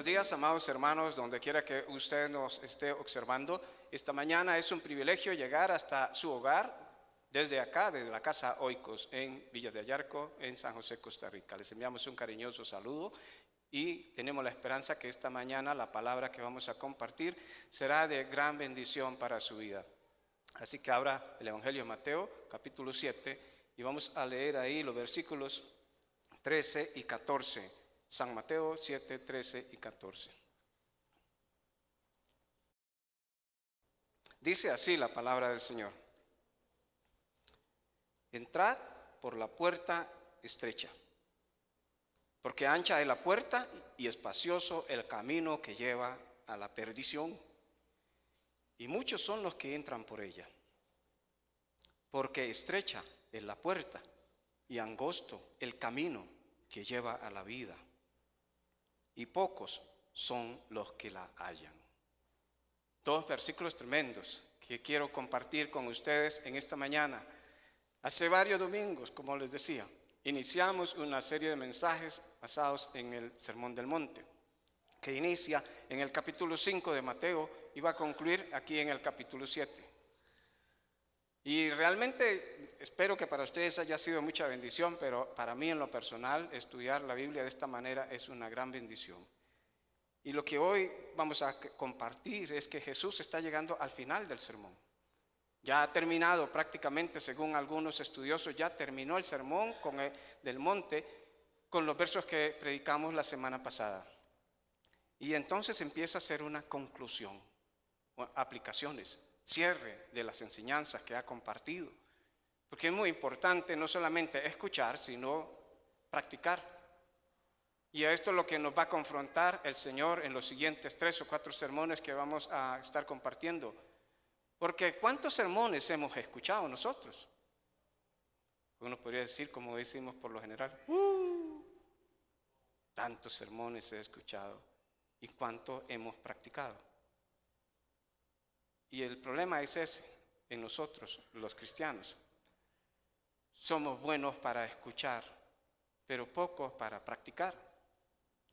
Buenos días, amados hermanos, donde quiera que usted nos esté observando. Esta mañana es un privilegio llegar hasta su hogar, desde acá, desde la Casa Oikos, en Villa de Ayarco, en San José, Costa Rica. Les enviamos un cariñoso saludo y tenemos la esperanza que esta mañana la palabra que vamos a compartir será de gran bendición para su vida. Así que abra el Evangelio de Mateo, capítulo 7, y vamos a leer ahí los versículos 13 y 14. San Mateo 7, 13 y 14. Dice así la palabra del Señor: entrad por la puerta estrecha, porque ancha es la puerta y espacioso el camino que lleva a la perdición, y muchos son los que entran por ella. Porque estrecha es la puerta y angosto el camino que lleva a la vida, y pocos son los que la hallan. Dos versículos tremendos que quiero compartir con ustedes en esta mañana. Hace varios domingos, como les decía, iniciamos una serie de mensajes basados en el Sermón del Monte, que inicia en el capítulo 5 de Mateo y va a concluir aquí en el capítulo 7. Y realmente espero que para ustedes haya sido mucha bendición, pero para mí en lo personal estudiar la Biblia de esta manera es una gran bendición. Y lo que hoy vamos a compartir es que Jesús está llegando al final del sermón. Ya ha terminado prácticamente, según algunos estudiosos, ya terminó el sermón del monte con los versos que predicamos la semana pasada. Y entonces empieza a ser una conclusión, aplicaciones, cierre de las enseñanzas que ha compartido. Porque es muy importante no solamente escuchar, sino practicar. Y a esto es lo que nos va a confrontar el Señor en los siguientes 3 o 4 sermones que vamos a estar compartiendo. Porque ¿cuántos sermones hemos escuchado nosotros? Uno podría decir, como decimos por lo general, tantos sermones he escuchado. ¿Y cuánto hemos practicado? Y el problema es ese, en nosotros, los cristianos. Somos buenos para escuchar, pero pocos para practicar.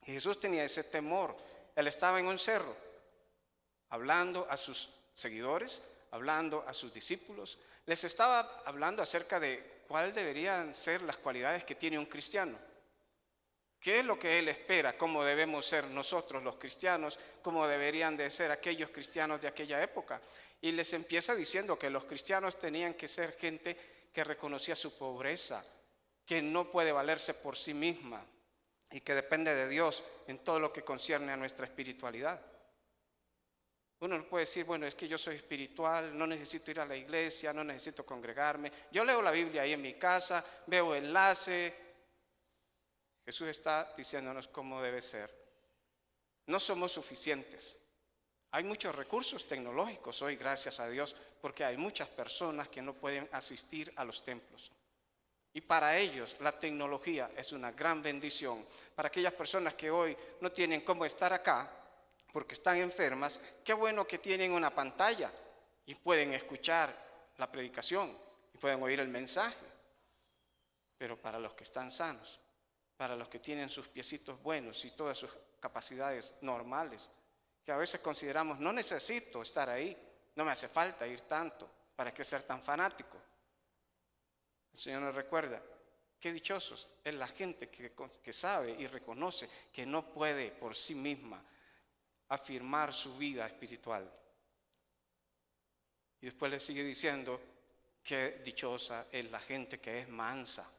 Y Jesús tenía ese temor. Él estaba en un cerro, hablando a sus seguidores, hablando a sus discípulos. Les estaba hablando acerca de cuáles deberían ser las cualidades que tiene un cristiano. ¿Qué es lo que Él espera? ¿Cómo debemos ser nosotros los cristianos? ¿Cómo deberían de ser aquellos cristianos de aquella época? Y les empieza diciendo que los cristianos tenían que ser gente que reconocía su pobreza, que no puede valerse por sí misma y que depende de Dios en todo lo que concierne a nuestra espiritualidad. Uno no puede decir, bueno, es que yo soy espiritual, no necesito ir a la iglesia, no necesito congregarme. Yo leo la Biblia ahí en mi casa, veo enlace. Jesús está diciéndonos cómo debe ser. No somos suficientes. Hay muchos recursos tecnológicos hoy, gracias a Dios, porque hay muchas personas que no pueden asistir a los templos. Y para ellos la tecnología es una gran bendición. Para aquellas personas que hoy no tienen cómo estar acá porque están enfermas, qué bueno que tienen una pantalla y pueden escuchar la predicación y pueden oír el mensaje. Pero para los que están sanos, para los que tienen sus piecitos buenos y todas sus capacidades normales, que a veces consideramos, no necesito estar ahí, no me hace falta ir tanto, ¿para qué ser tan fanático? El Señor nos recuerda, qué dichosos es la gente que sabe y reconoce que no puede por sí misma afirmar su vida espiritual. Y después le sigue diciendo, qué dichosa es la gente que es mansa,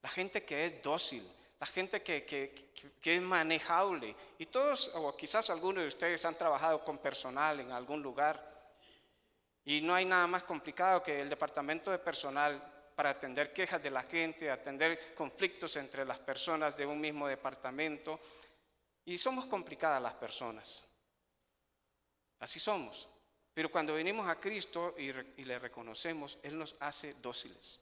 la gente que es dócil, la gente que es manejable. Y todos, o quizás algunos de ustedes han trabajado con personal en algún lugar. Y no hay nada más complicado que el departamento de personal para atender quejas de la gente, atender conflictos entre las personas de un mismo departamento. Y somos complicadas las personas. Así somos. Pero cuando venimos a Cristo y le reconocemos, Él nos hace dóciles,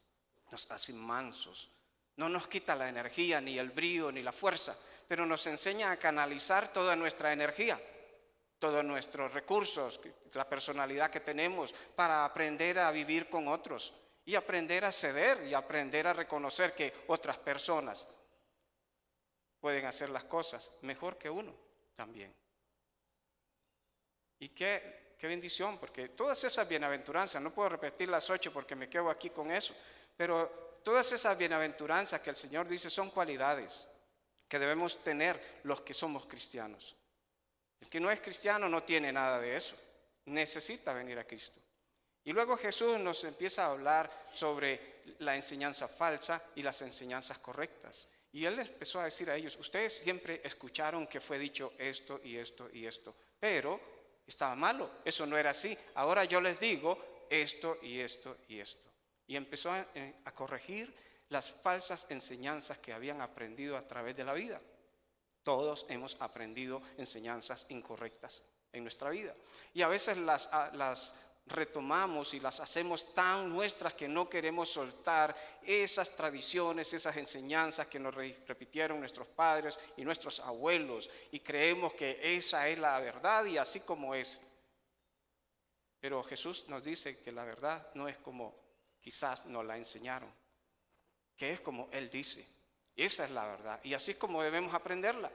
nos hace mansos. No nos quita la energía, ni el brío, ni la fuerza, pero nos enseña a canalizar toda nuestra energía, todos nuestros recursos, la personalidad que tenemos para aprender a vivir con otros y aprender a ceder y aprender a reconocer que otras personas pueden hacer las cosas mejor que uno. también. Y qué bendición, porque todas esas bienaventuranzas, no puedo repetir las 8 porque me quedo aquí con eso, pero todas esas bienaventuranzas que el Señor dice son cualidades que debemos tener los que somos cristianos. El que no es cristiano no tiene nada de eso, necesita venir a Cristo. Y luego Jesús nos empieza a hablar sobre la enseñanza falsa y las enseñanzas correctas. Y Él empezó a decir a ellos, ustedes siempre escucharon que fue dicho esto y esto y esto, pero estaba malo, eso no era así. Ahora yo les digo esto y esto y esto. Y empezó a corregir las falsas enseñanzas que habían aprendido a través de la vida. Todos hemos aprendido enseñanzas incorrectas en nuestra vida. Y a veces las retomamos y las hacemos tan nuestras que no queremos soltar esas tradiciones, esas enseñanzas que nos repitieron nuestros padres y nuestros abuelos, y creemos que esa es la verdad y así como es. Pero Jesús nos dice que la verdad no es como quizás nos la enseñaron, que es como Él dice. Esa es la verdad y así es como debemos aprenderla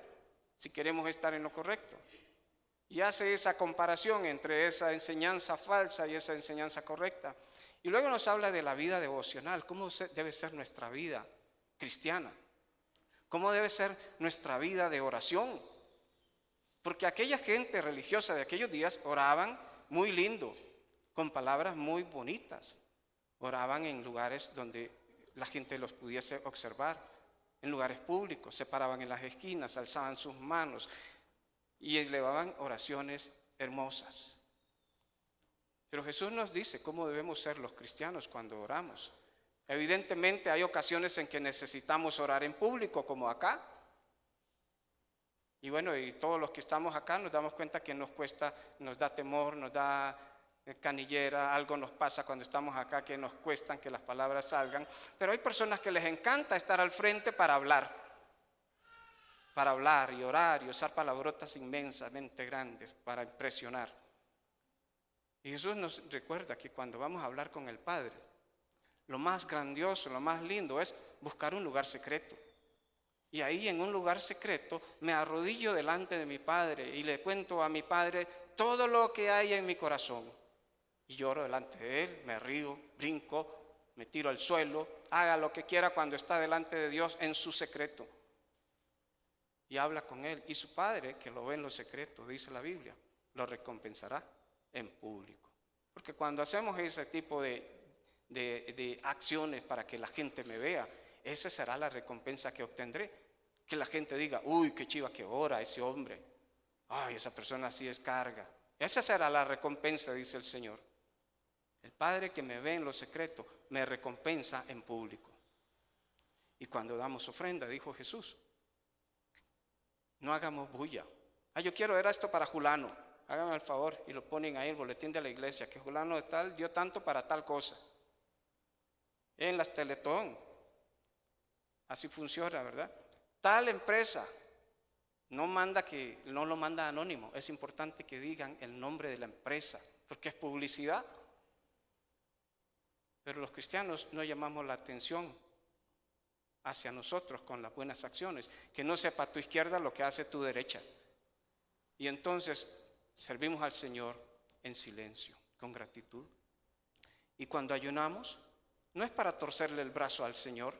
si queremos estar en lo correcto. Y hace esa comparación entre esa enseñanza falsa y esa enseñanza correcta. Y luego nos habla de la vida devocional, cómo debe ser nuestra vida cristiana, cómo debe ser nuestra vida de oración. Porque aquella gente religiosa de aquellos días oraban muy lindo, con palabras muy bonitas. Oraban en lugares donde la gente los pudiese observar, en lugares públicos, se paraban en las esquinas, alzaban sus manos y elevaban oraciones hermosas. Pero Jesús nos dice cómo debemos ser los cristianos cuando oramos. Evidentemente hay ocasiones en que necesitamos orar en público, como acá. Y bueno, y todos los que estamos acá nos damos cuenta que nos cuesta, nos da temor, nos da canillera, algo nos pasa cuando estamos acá que nos cuestan que las palabras salgan. Pero hay personas que les encanta estar al frente para hablar y orar y usar palabrotas inmensamente grandes para impresionar. Y Jesús nos recuerda que cuando vamos a hablar con el Padre, lo más grandioso, lo más lindo es buscar un lugar secreto. Y ahí en un lugar secreto me arrodillo delante de mi Padre y le cuento a mi Padre todo lo que hay en mi corazón. Y lloro delante de Él, me río, brinco, me tiro al suelo, haga lo que quiera cuando está delante de Dios en su secreto. Y habla con Él. Y su Padre, que lo ve en lo secreto, dice la Biblia, lo recompensará en público. Porque cuando hacemos ese tipo de acciones para que la gente me vea, esa será la recompensa que obtendré. Que la gente diga, uy, qué chiva que ora ese hombre. Ay, esa persona sí es carga. Esa será la recompensa, dice el Señor. El Padre que me ve en lo secreto me recompensa en público. Y cuando damos ofrenda, dijo Jesús, no hagamos bulla. Yo quiero dar esto para Julano. Háganme el favor y lo ponen ahí en el boletín de la iglesia, que Julano de tal dio tanto para tal cosa. En las Teletón. Así funciona, ¿verdad? Tal empresa no lo manda anónimo. Es importante que digan el nombre de la empresa, porque es publicidad. Pero los cristianos no llamamos la atención hacia nosotros con las buenas acciones, que no sepa tu izquierda lo que hace tu derecha. Y entonces servimos al Señor en silencio, con gratitud. Y cuando ayunamos, no es para torcerle el brazo al Señor.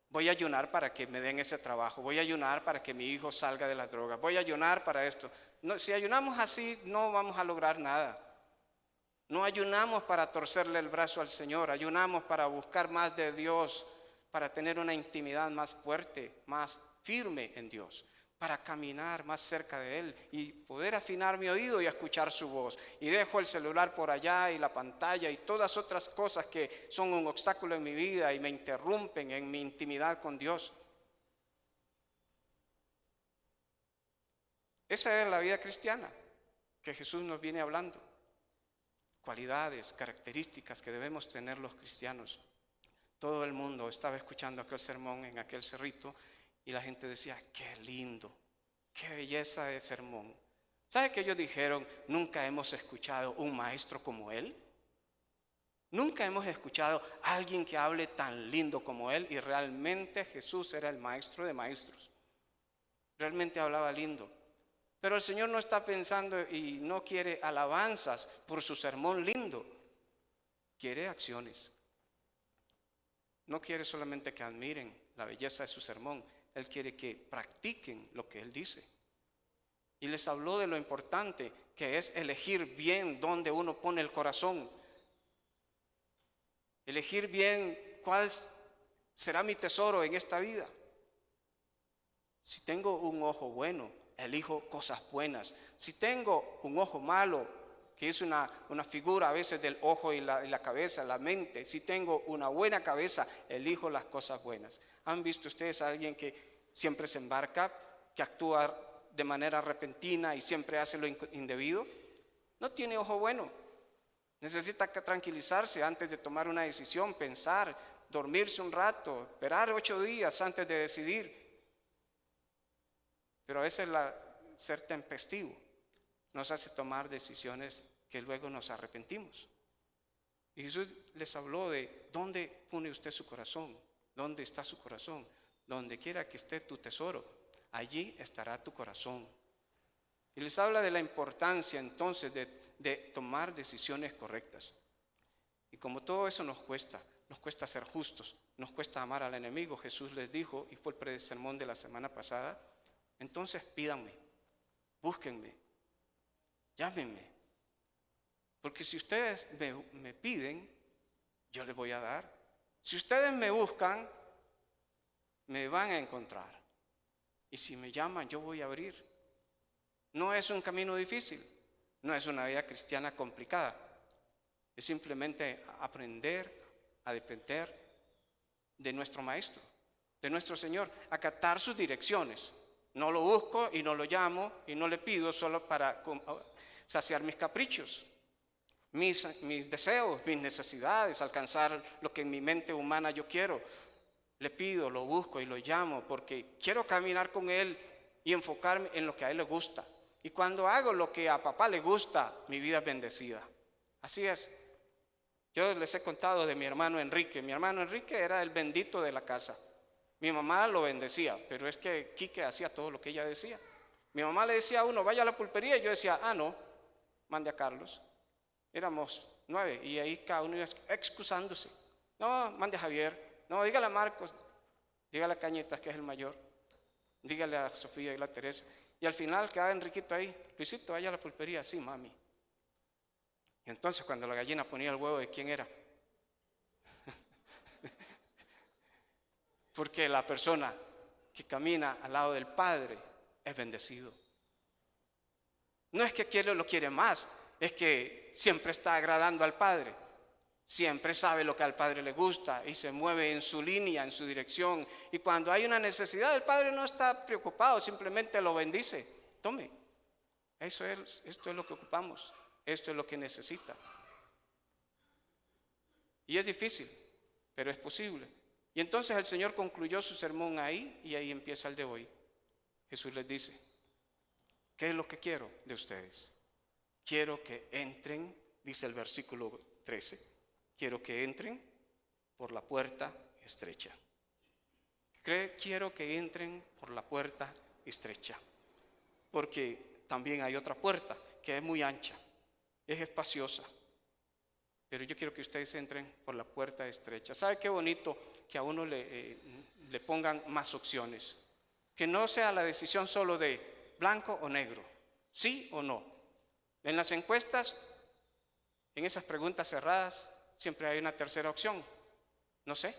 Voy a ayunar para que me den ese trabajo, voy a ayunar para que mi hijo salga de las drogas, voy a ayunar para esto. No, si ayunamos así, no vamos a lograr nada. No ayunamos para torcerle el brazo al Señor, ayunamos para buscar más de Dios, para tener una intimidad más fuerte, más firme en Dios, para caminar más cerca de Él y poder afinar mi oído y escuchar su voz. Y dejo el celular por allá y la pantalla y todas otras cosas que son un obstáculo en mi vida y me interrumpen en mi intimidad con Dios. Esa es la vida cristiana que Jesús nos viene hablando. Cualidades, características que debemos tener los cristianos. Todo el mundo estaba escuchando aquel sermón en aquel cerrito y la gente decía, qué lindo, qué belleza de sermón. ¿Sabe que ellos dijeron, nunca hemos escuchado un maestro como él? Nunca hemos escuchado a alguien que hable tan lindo como él, y realmente Jesús era el maestro de maestros. Realmente hablaba lindo. Pero el Señor no está pensando y no quiere alabanzas por su sermón lindo. Quiere acciones. No quiere solamente que admiren la belleza de su sermón. Él quiere que practiquen lo que Él dice. Y les habló de lo importante que es elegir bien dónde uno pone el corazón. Elegir bien cuál será mi tesoro en esta vida. Si tengo un ojo bueno, elijo cosas buenas. Si tengo un ojo malo, que es una figura a veces del ojo y la cabeza, la mente. Si tengo una buena cabeza, elijo las cosas buenas. ¿Han visto ustedes a alguien que siempre se embarca, que actúa de manera repentina y siempre hace lo indebido? No tiene ojo bueno. Necesita tranquilizarse antes de tomar una decisión, pensar, dormirse un rato, esperar 8 días antes de decidir. Pero a veces ser tempestivo nos hace tomar decisiones que luego nos arrepentimos. Y Jesús les habló de dónde pone usted su corazón, dónde está su corazón. Donde quiera que esté tu tesoro, allí estará tu corazón. Y les habla de la importancia entonces de tomar decisiones correctas. Y como todo eso nos cuesta ser justos, nos cuesta amar al enemigo. Jesús les dijo, y fue el sermón de la semana pasada, entonces pídanme, búsquenme, llámenme. Porque si ustedes me piden, yo les voy a dar. Si ustedes me buscan, me van a encontrar. Y si me llaman, yo voy a abrir. No es un camino difícil, no es una vida cristiana complicada. Es simplemente aprender a depender de nuestro Maestro, de nuestro Señor, acatar sus direcciones. No lo busco y no lo llamo y no le pido solo para saciar mis caprichos, mis deseos, mis necesidades, alcanzar lo que en mi mente humana yo quiero. Le pido, lo busco y lo llamo porque quiero caminar con Él y enfocarme en lo que a Él le gusta. Y cuando hago lo que a papá le gusta, mi vida es bendecida. Así es. Yo les he contado de mi hermano Enrique. Mi hermano Enrique era el bendito de la casa. Mi mamá lo bendecía, pero es que Quique hacía todo lo que ella decía. Mi mamá le decía a uno, vaya a la pulpería, y yo decía, no, mande a Carlos. Éramos 9 y ahí cada uno iba excusándose. No, mande a Javier. No, dígale a Marcos, dígale a Cañitas, que es el mayor. Dígale a Sofía y la Teresa. Y al final quedaba Enriquito ahí. Luisito, vaya a la pulpería. Sí, mami. Y entonces cuando la gallina ponía el huevo, ¿de quién era? Porque la persona que camina al lado del Padre es bendecido. No es que lo quiere más, es que siempre está agradando al Padre. Siempre sabe lo que al Padre le gusta y se mueve en su línea, en su dirección. Y cuando hay una necesidad, el Padre no está preocupado, simplemente lo bendice. Tome, esto es lo que ocupamos, esto es lo que necesita. Y es difícil, pero es posible. Y entonces el Señor concluyó su sermón ahí y ahí empieza el de hoy. Jesús les dice, ¿qué es lo que quiero de ustedes? Quiero que entren, dice el versículo 13, quiero que entren por la puerta estrecha. Quiero que entren por la puerta estrecha, porque también hay otra puerta que es muy ancha, es espaciosa. Pero yo quiero que ustedes entren por la puerta estrecha. ¿Sabe qué bonito que a uno le pongan más opciones? Que no sea la decisión solo de blanco o negro, sí o no. En las encuestas, en esas preguntas cerradas, siempre hay una tercera opción. No sé.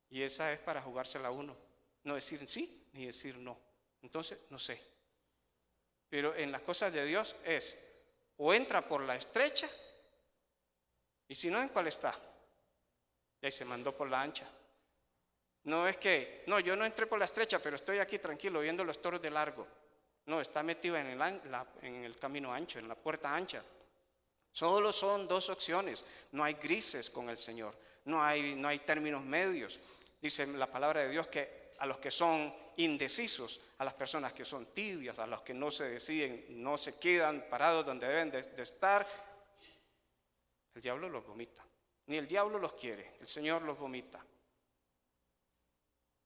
Y esa es para jugársela a uno. No decir sí ni decir no. Entonces, no sé. Pero en las cosas de Dios es o entra por la estrecha, y si no, ¿en cuál está? Y ahí se mandó por la ancha. No es que, no, yo no entré por la estrecha, pero estoy aquí tranquilo viendo los toros de largo. No, está metido en el camino ancho, en la puerta ancha. Solo son 2 opciones. No hay grises con el Señor. No hay términos medios. Dice la palabra de Dios que a los que son indecisos, a las personas que son tibias, a los que no se deciden, no se quedan parados donde deben de estar, el diablo los vomita. Ni el diablo los quiere, el Señor los vomita.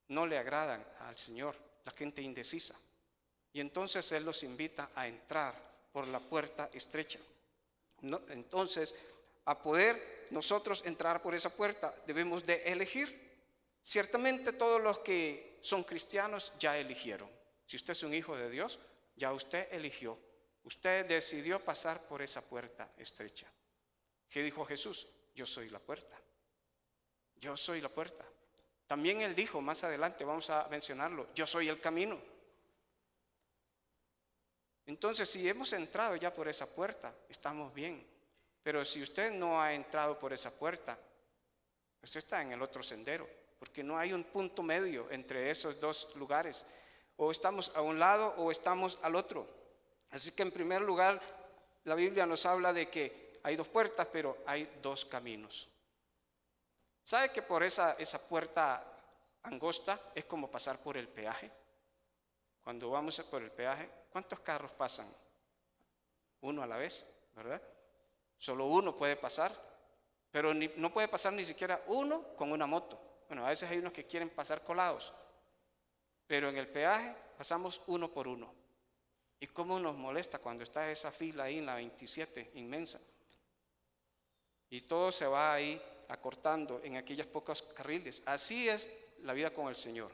No le agradan al Señor la gente indecisa. Y entonces Él los invita a entrar por la puerta estrecha. Entonces, a poder nosotros entrar por esa puerta, debemos de elegir. Ciertamente todos los que son cristianos ya eligieron. Si usted es un hijo de Dios, ya usted eligió. Usted decidió pasar por esa puerta estrecha. ¿Qué dijo Jesús? Yo soy la puerta. Yo soy la puerta. También Él dijo, más adelante vamos a mencionarlo, yo soy el camino. Entonces, si hemos entrado ya por esa puerta, estamos bien. Pero si usted no ha entrado por esa puerta, usted está en el otro sendero, porque no hay un punto medio entre esos dos lugares. O estamos a un lado o estamos al otro. Así que en primer lugar, la Biblia nos habla de que hay dos puertas, pero hay dos caminos. ¿Sabe que por esa puerta angosta es como pasar por el peaje? Cuando vamos por el peaje, ¿cuántos carros pasan? Uno a la vez, ¿verdad? Solo uno puede pasar, pero no puede pasar ni siquiera uno con una moto. Bueno, a veces hay unos que quieren pasar colados, pero en el peaje pasamos uno por uno. ¿Y cómo nos molesta cuando está esa fila ahí en la 27 inmensa? Y todo se va ahí acortando en aquellos pocos carriles. Así es la vida con el Señor.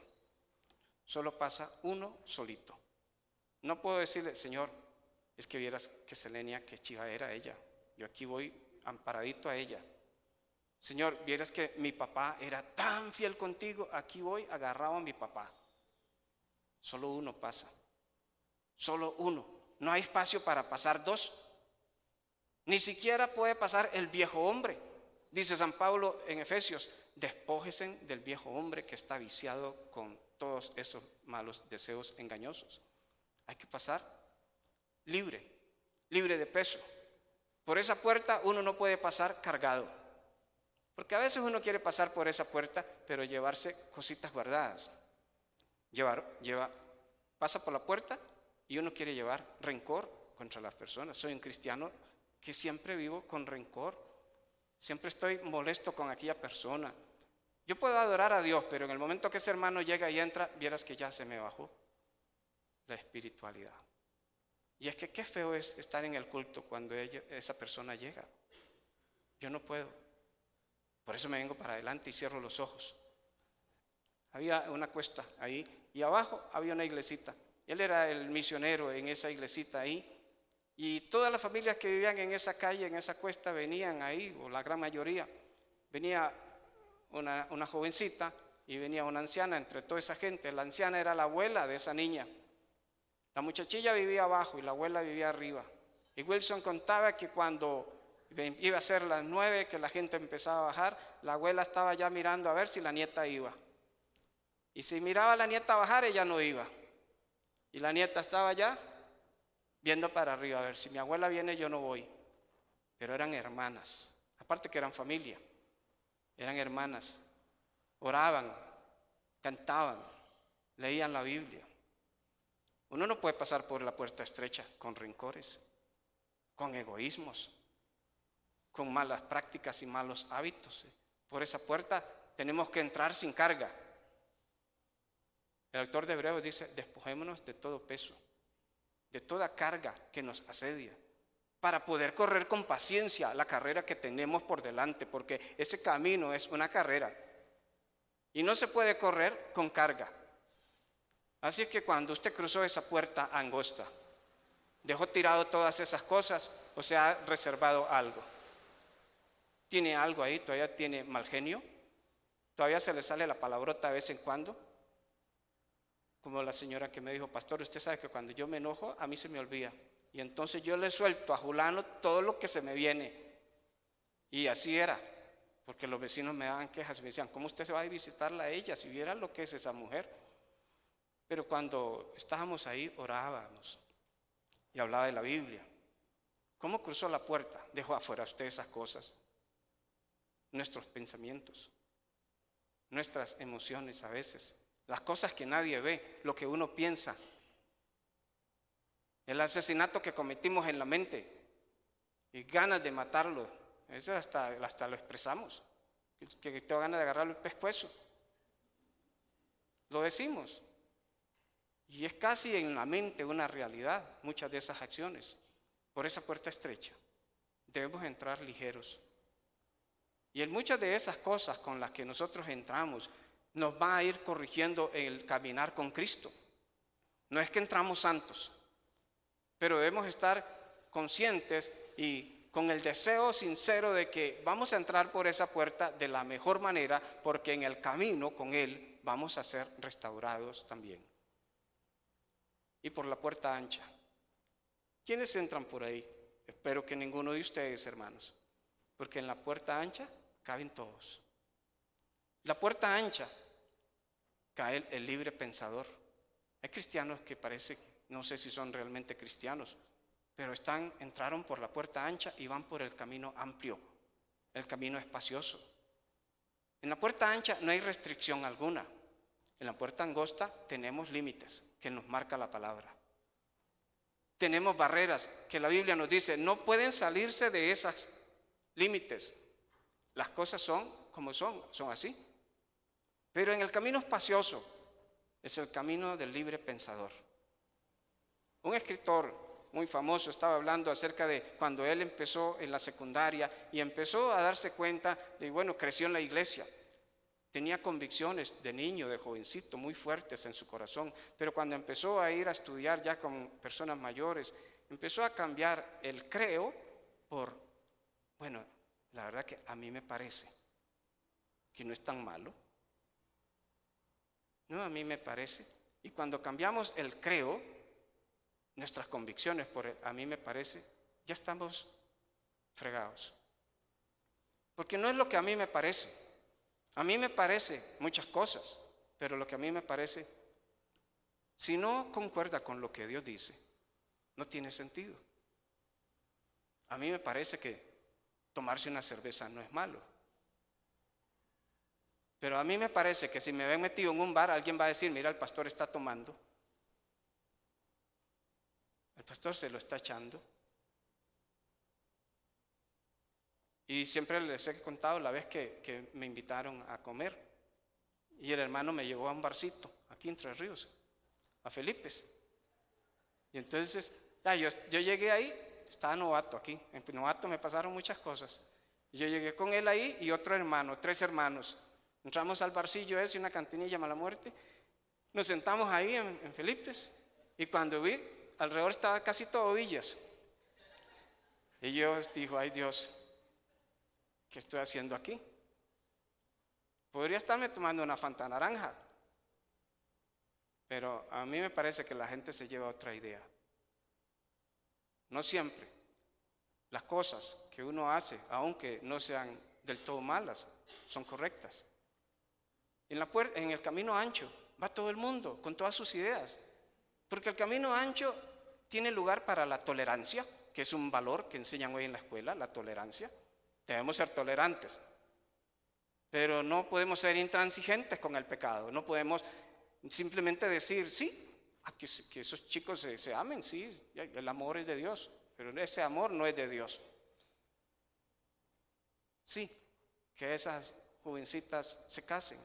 Solo pasa uno solito. No puedo decirle, Señor, es que vieras que Selenia, que chiva era ella. Yo aquí voy amparadito a ella. Señor, vieras que mi papá era tan fiel contigo, aquí voy agarrado a mi papá. Solo uno pasa. Solo uno. No hay espacio para pasar dos. Ni siquiera puede pasar el viejo hombre. Dice San Pablo en Efesios, despójense del viejo hombre que está viciado con todos esos malos deseos engañosos. Hay que pasar libre de peso. Por esa puerta uno no puede pasar cargado. Porque a veces uno quiere pasar por esa puerta, pero llevarse cositas guardadas. Pasa por la puerta y uno quiere llevar rencor contra las personas. Soy un cristiano que siempre vivo con rencor. Siempre estoy molesto con aquella persona. Yo puedo adorar a Dios, pero en el momento que ese hermano llega y entra, vieras que ya se me bajó la espiritualidad. Y es que qué feo es estar en el culto cuando esa persona llega. Yo no puedo. Por eso me vengo para adelante y cierro los ojos. Había una cuesta ahí y abajo había una iglesita. Él era el misionero en esa iglesita ahí. Y todas las familias que vivían en esa calle, en esa cuesta, venían ahí, o la gran mayoría. Venía una jovencita y venía una anciana entre toda esa gente. La anciana era la abuela de esa niña. La muchachilla vivía abajo y la abuela vivía arriba. Y Wilson contaba que cuando iba a ser las 9, que la gente empezaba a bajar, la abuela estaba ya mirando a ver si la nieta iba. Y si miraba a la nieta bajar, ella no iba. Y la nieta estaba ya viendo para arriba, a ver, si mi abuela viene yo no voy. Pero eran hermanas, aparte que eran familia, eran hermanas, oraban, cantaban, leían la Biblia. Uno no puede pasar por la puerta estrecha con rencores, con egoísmos, con malas prácticas y malos hábitos. Por esa puerta tenemos que entrar sin carga. El autor de Hebreos dice, despojémonos de todo peso, de toda carga que nos asedia, para poder correr con paciencia la carrera que tenemos por delante, porque ese camino es una carrera y no se puede correr con carga. Así es que cuando usted cruzó esa puerta angosta, dejó tirado todas esas cosas o se ha reservado algo. ¿Tiene algo ahí? ¿Todavía tiene mal genio? ¿Todavía se le sale la palabrota de vez en cuando? Como la señora que me dijo, pastor, usted sabe que cuando yo me enojo, a mí se me olvida. Y entonces yo le suelto a Julano todo lo que se me viene. Y así era, porque los vecinos me daban quejas y me decían, ¿cómo usted se va a visitarla a ella? Si viera lo que es esa mujer. Pero cuando estábamos ahí, orábamos y hablaba de la Biblia. ¿Cómo cruzó la puerta? Dejó afuera usted esas cosas. Nuestros pensamientos, nuestras emociones a veces, las cosas que nadie ve, lo que uno piensa, el asesinato que cometimos en la mente y ganas de matarlo, eso hasta lo expresamos, que tengo ganas de agarrarle el pescuezo, lo decimos. Y es casi en la mente una realidad muchas de esas acciones. Por esa puerta estrecha debemos entrar ligeros. Y en muchas de esas cosas con las que nosotros entramos nos va a ir corrigiendo el caminar con Cristo. No es que entramos santos, pero debemos estar conscientes y con el deseo sincero de que vamos a entrar por esa puerta de la mejor manera, porque en el camino con Él vamos a ser restaurados también. Y por la puerta ancha. ¿Quiénes entran por ahí? Espero que ninguno de ustedes, hermanos, porque en la puerta ancha caben todos. La puerta ancha cae el libre pensador. Hay cristianos que parece, no sé si son realmente cristianos, pero entraron por la puerta ancha y van por el camino amplio, el camino espacioso. En la puerta ancha no hay restricción alguna. En la puerta angosta tenemos límites que nos marca la palabra. Tenemos barreras que la Biblia nos dice, no pueden salirse de esos límites. Las cosas son como son así. Pero en el camino espacioso es el camino del libre pensador. Un escritor muy famoso estaba hablando acerca de cuando él empezó en la secundaria y empezó a darse cuenta de, creció en la iglesia. Tenía convicciones de niño, de jovencito, muy fuertes en su corazón, pero cuando empezó a ir a estudiar ya con personas mayores, empezó a cambiar el creo por, la verdad que a mí me parece que no es tan malo. No, a mí me parece. Y cuando cambiamos el creo, nuestras convicciones por a mí me parece, ya estamos fregados. Porque no es lo que a mí me parece. A mí me parece muchas cosas, pero lo que a mí me parece, si no concuerda con lo que Dios dice, no tiene sentido. A mí me parece que tomarse una cerveza no es malo. Pero a mí me parece que si me ven metido en un bar, alguien va a decir, mira, el pastor está tomando. El pastor se lo está echando. Y siempre les he contado la vez que me invitaron a comer. Y el hermano me llevó a un barcito, aquí en Tres Ríos, a Felipes. Y entonces, yo llegué ahí, estaba novato aquí. En novato me pasaron muchas cosas. Y yo llegué con él ahí y otro hermano, 3 hermanos. Entramos al barcillo ese, una cantinilla Mala Muerte. Nos sentamos ahí en Felipes. Y cuando vi, alrededor estaba casi todo Villas. Y yo digo, ay Dios, ¿qué estoy haciendo aquí? Podría estarme tomando una Fanta naranja. Pero a mí me parece que la gente se lleva otra idea. No siempre las cosas que uno hace, aunque no sean del todo malas, son correctas. En el camino ancho va todo el mundo con todas sus ideas. Porque el camino ancho tiene lugar para la tolerancia, que es un valor que enseñan hoy en la escuela, la tolerancia. Debemos ser tolerantes, pero no podemos ser intransigentes con el pecado. No podemos simplemente decir, sí, que esos chicos se amen, sí, el amor es de Dios, pero ese amor no es de Dios. Sí, que esas jovencitas se casen.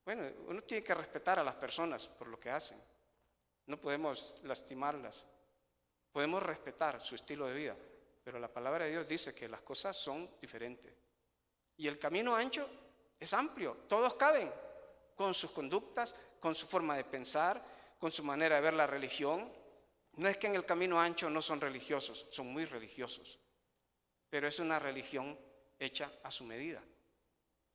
Uno tiene que respetar a las personas por lo que hacen. No podemos lastimarlas. Podemos respetar su estilo de vida, pero la palabra de Dios dice que las cosas son diferentes. Y el camino ancho es amplio, todos caben, con sus conductas, con su forma de pensar, con su manera de ver la religión. No es que en el camino ancho no son religiosos, son muy religiosos, pero es una religión hecha a su medida,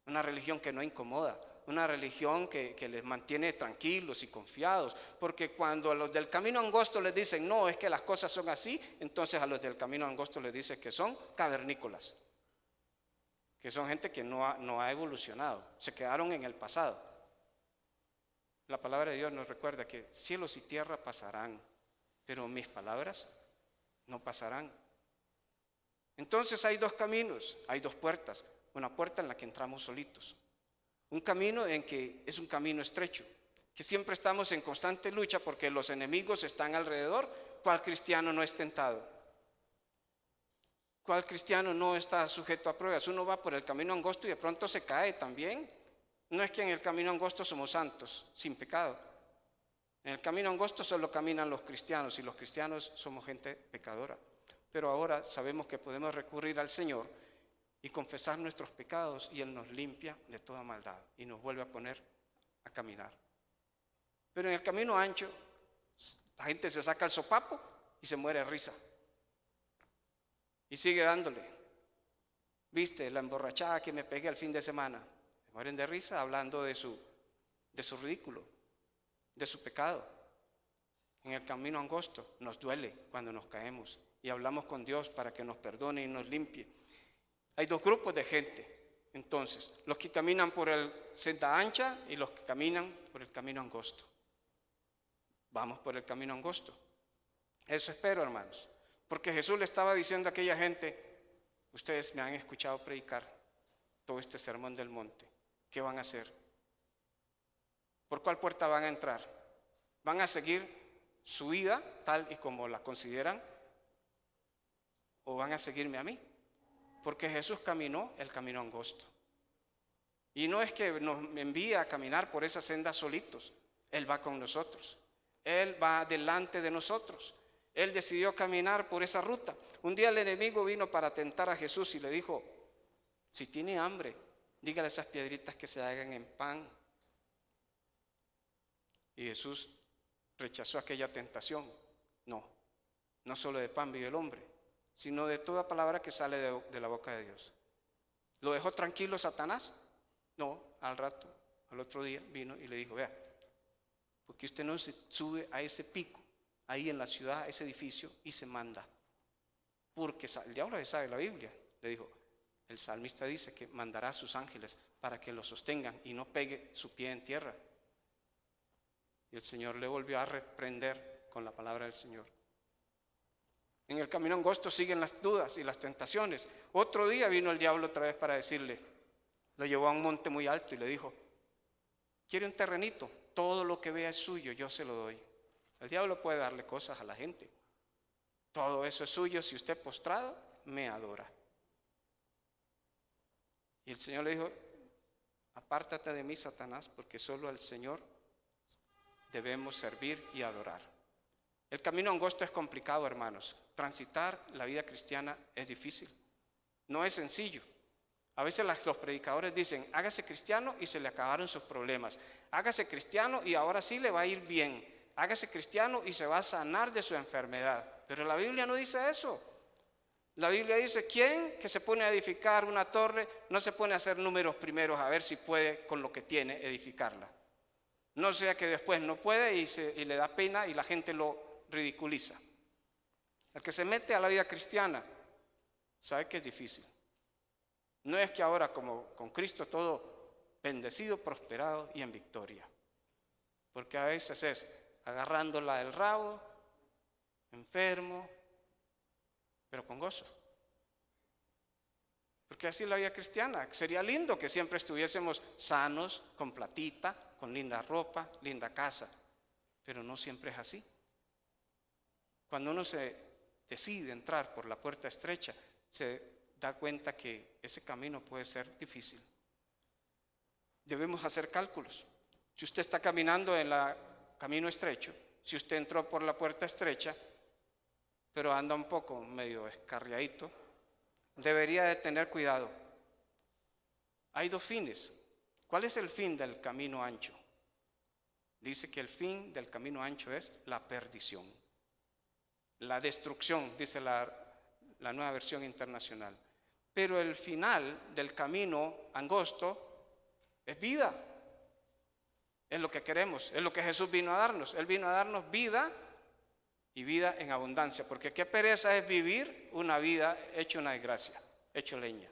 una religión que no incomoda, una religión que les mantiene tranquilos y confiados, porque cuando a los del camino angosto les dicen, no, es que las cosas son así, entonces a los del camino angosto les dicen que son cavernícolas, que son gente que no ha evolucionado, se quedaron en el pasado. La palabra de Dios nos recuerda que cielos y tierra pasarán, pero mis palabras no pasarán. Entonces hay 2 caminos, hay 2 puertas, una puerta en la que entramos solitos. Un camino en que es un camino estrecho, que siempre estamos en constante lucha porque los enemigos están alrededor. ¿Cuál cristiano no es tentado? ¿Cuál cristiano no está sujeto a pruebas? Uno va por el camino angosto y de pronto se cae también. No es que en el camino angosto somos santos, sin pecado. En el camino angosto solo caminan los cristianos y los cristianos somos gente pecadora. Pero ahora sabemos que podemos recurrir al Señor y confesar nuestros pecados y Él nos limpia de toda maldad y nos vuelve a poner a caminar. Pero en el camino ancho la gente se saca el sopapo y se muere de risa y sigue dándole. Viste la emborrachada que me pegué el fin de semana, se mueren de risa hablando de su ridículo, de su pecado. En el camino angosto nos duele cuando nos caemos y hablamos con Dios para que nos perdone y nos limpie. Hay dos grupos de gente, entonces, los que caminan por el senda ancha y los que caminan por el camino angosto. Vamos por el camino angosto. Eso espero, hermanos, porque Jesús le estaba diciendo a aquella gente: ustedes me han escuchado predicar todo este sermón del monte. ¿Qué van a hacer? ¿Por cuál puerta van a entrar? ¿Van a seguir su vida tal y como la consideran? ¿O van a seguirme a mí? Porque Jesús caminó el camino angosto. Y no es que nos envía a caminar por esa senda solitos. Él va con nosotros. Él va delante de nosotros. Él decidió caminar por esa ruta. Un día el enemigo vino para tentar a Jesús y le dijo: si tiene hambre, dígale a esas piedritas que se hagan en pan. Y Jesús rechazó aquella tentación. No solo de pan vive el hombre, sino de toda palabra que sale de la boca de Dios. ¿Lo dejó tranquilo Satanás? No, al rato, al otro día vino y le dijo: vea, porque usted no se sube a ese pico, ahí en la ciudad, a ese edificio, y se manda. Porque el diablo ya sabe la Biblia. Le dijo, el salmista dice que mandará a sus ángeles para que lo sostengan y no pegue su pie en tierra. Y el Señor le volvió a reprender con la palabra del Señor. En el camino angosto siguen las dudas y las tentaciones. Otro día vino el diablo otra vez para decirle, lo llevó a un monte muy alto y le dijo: ¿quiere un terrenito? Todo lo que vea es suyo, yo se lo doy. El diablo puede darle cosas a la gente. Todo eso es suyo si usted postrado me adora. Y el Señor le dijo: apártate de mí, Satanás, porque solo al Señor debemos servir y adorar. El camino angosto es complicado, hermanos. Transitar la vida cristiana es difícil. No es sencillo. A veces los predicadores dicen: hágase cristiano y se le acabaron sus problemas. Hágase cristiano y ahora sí le va a ir bien. Hágase cristiano y se va a sanar de su enfermedad. Pero la Biblia no dice eso. La Biblia dice: ¿quién que se pone a edificar una torre no se pone a hacer números primeros a ver si puede con lo que tiene edificarla? No sea que después no puede y le da pena y la gente lo ridiculiza. El que se mete a la vida cristiana sabe que es difícil. No es que ahora como con Cristo todo bendecido, prosperado y en victoria. Porque a veces es agarrándola del rabo, enfermo, pero con gozo. Porque así es la vida cristiana. Sería lindo que siempre estuviésemos sanos, con platita, con linda ropa, linda casa. Pero no siempre es así. Cuando uno se decide entrar por la puerta estrecha, se da cuenta que ese camino puede ser difícil. Debemos hacer cálculos. Si usted está caminando en el camino estrecho, si usted entró por la puerta estrecha, pero anda un poco medio escarriadito, debería de tener cuidado. Hay dos fines. ¿Cuál es el fin del camino ancho? Dice que el fin del camino ancho es la perdición, la destrucción, dice la Nueva Versión Internacional. Pero el final del camino angosto es vida. Es lo que queremos, es lo que Jesús vino a darnos. Él vino a darnos vida y vida en abundancia. Porque qué pereza es vivir una vida hecha una desgracia, hecho leña,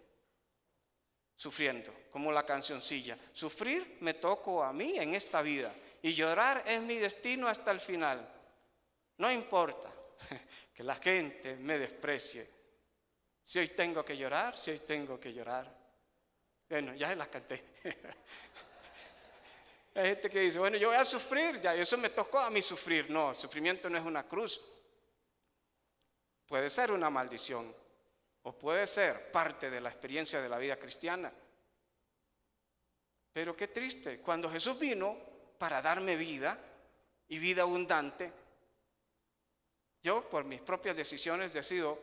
sufriendo, como la cancioncilla. Sufrir me tocó a mí en esta vida y llorar es mi destino hasta el final. No importa que la gente me desprecie. Si hoy tengo que llorar, si hoy tengo que llorar. Bueno, ya se las canté. Hay gente que dice, bueno, yo voy a sufrir, ya eso me tocó a mí sufrir. No, el sufrimiento no es una cruz. Puede ser una maldición o puede ser parte de la experiencia de la vida cristiana. Pero qué triste, cuando Jesús vino para darme vida, y vida abundante, yo por mis propias decisiones decido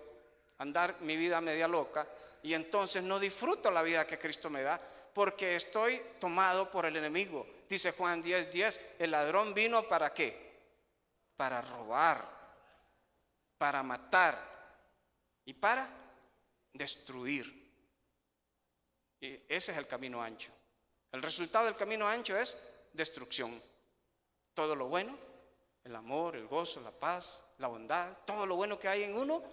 andar mi vida media loca y entonces no disfruto la vida que Cristo me da porque estoy tomado por el enemigo. Dice Juan 10:10, el ladrón vino ¿para qué? Para robar, para matar y para destruir. Y ese es el camino ancho. El resultado del camino ancho es destrucción. Todo lo bueno, el amor, el gozo, la paz, la bondad, todo lo bueno que hay en uno,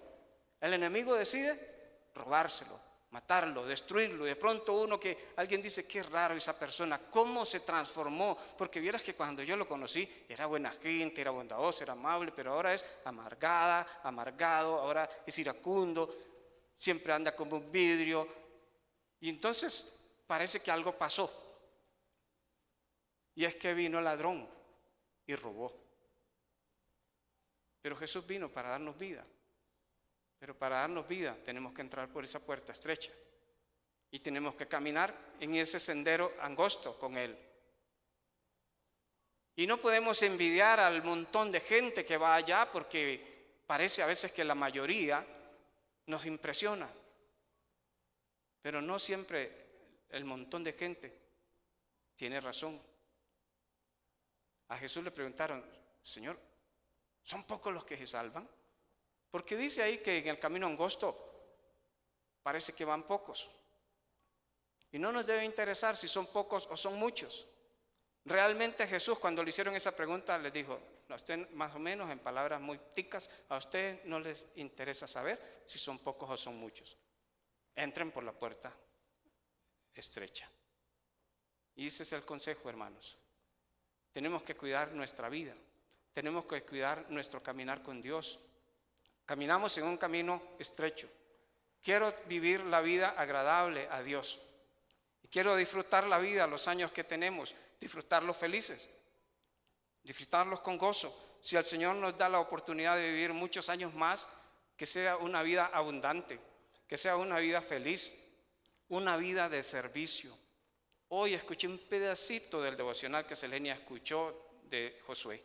el enemigo decide robárselo, matarlo, destruirlo. Y de pronto alguien dice, qué raro esa persona, cómo se transformó, porque vieras que cuando yo lo conocí era buena gente, era bondadoso, era amable, pero ahora es amargado, ahora es iracundo, siempre anda como un vidrio. Y entonces parece que algo pasó. Y es que vino el ladrón y robó. Pero Jesús vino para darnos vida. Pero para darnos vida tenemos que entrar por esa puerta estrecha. Y tenemos que caminar en ese sendero angosto con Él. Y no podemos envidiar al montón de gente que va allá porque parece a veces que la mayoría nos impresiona. Pero no siempre el montón de gente tiene razón. A Jesús le preguntaron, Señor, ¿son pocos los que se salvan? Porque dice ahí que en el camino angosto parece que van pocos. Y no nos debe interesar si son pocos o son muchos. Realmente Jesús, cuando le hicieron esa pregunta, les dijo, a usted más o menos en palabras muy ticas, a ustedes no les interesa saber si son pocos o son muchos. Entren por la puerta estrecha. Y ese es el consejo, hermanos. Tenemos que cuidar nuestra vida. Tenemos que cuidar nuestro caminar con Dios. Caminamos en un camino estrecho. Quiero vivir la vida agradable a Dios. Y quiero disfrutar la vida, los años que tenemos, disfrutarlos felices, disfrutarlos con gozo. Si el Señor nos da la oportunidad de vivir muchos años más, que sea una vida abundante, que sea una vida feliz, una vida de servicio. Hoy escuché un pedacito del devocional que Selenia escuchó de Josué.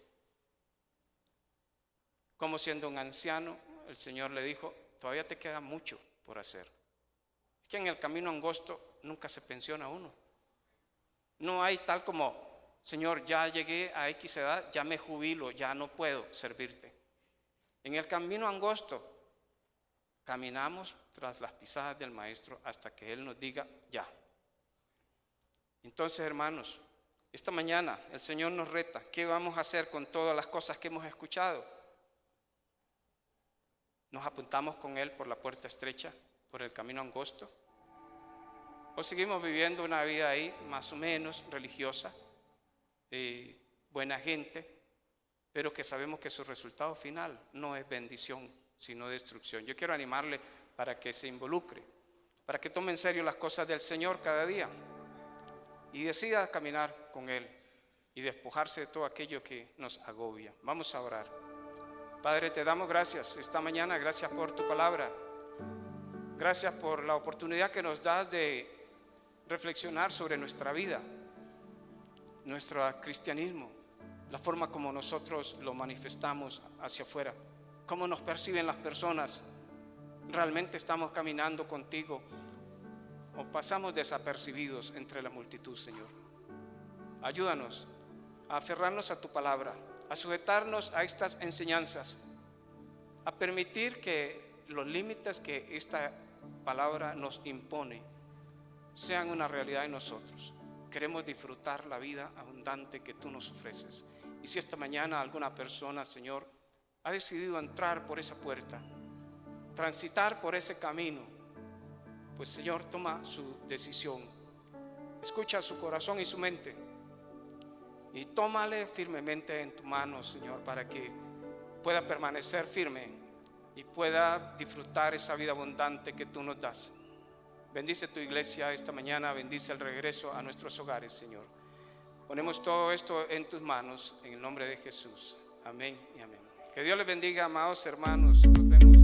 Como siendo un anciano, el Señor le dijo, todavía te queda mucho por hacer. Es que en el camino angosto nunca se pensiona uno. No hay tal como, Señor, ya llegué a X edad, ya me jubilo, ya no puedo servirte. En el camino angosto caminamos tras las pisadas del Maestro hasta que Él nos diga ya. Entonces, hermanos, esta mañana el Señor nos reta. ¿Qué vamos a hacer con todas las cosas que hemos escuchado? ¿Nos apuntamos con Él por la puerta estrecha, por el camino angosto? ¿O seguimos viviendo una vida ahí más o menos religiosa, buena gente, pero que sabemos que su resultado final no es bendición, sino destrucción? Yo quiero animarle para que se involucre, para que tome en serio las cosas del Señor cada día y decida caminar con Él y despojarse de todo aquello que nos agobia. Vamos a orar. Padre, te damos gracias esta mañana, gracias por tu palabra, gracias por la oportunidad que nos das de reflexionar sobre nuestra vida, nuestro cristianismo, la forma como nosotros lo manifestamos hacia afuera, cómo nos perciben las personas. ¿Realmente estamos caminando contigo o pasamos desapercibidos entre la multitud, Señor? Ayúdanos a aferrarnos a tu palabra, a sujetarnos a estas enseñanzas, a permitir que los límites que esta palabra nos impone sean una realidad en nosotros. Queremos disfrutar la vida abundante que tú nos ofreces. Y si esta mañana alguna persona, Señor, ha decidido entrar por esa puerta, transitar por ese camino, pues Señor, toma su decisión, escucha su corazón y su mente y tómale firmemente en tu mano, Señor, para que pueda permanecer firme y pueda disfrutar esa vida abundante que tú nos das. Bendice tu iglesia esta mañana, bendice el regreso a nuestros hogares, Señor. Ponemos todo esto en tus manos, en el nombre de Jesús. Amén y amén. Que Dios les bendiga, amados hermanos. Nos vemos.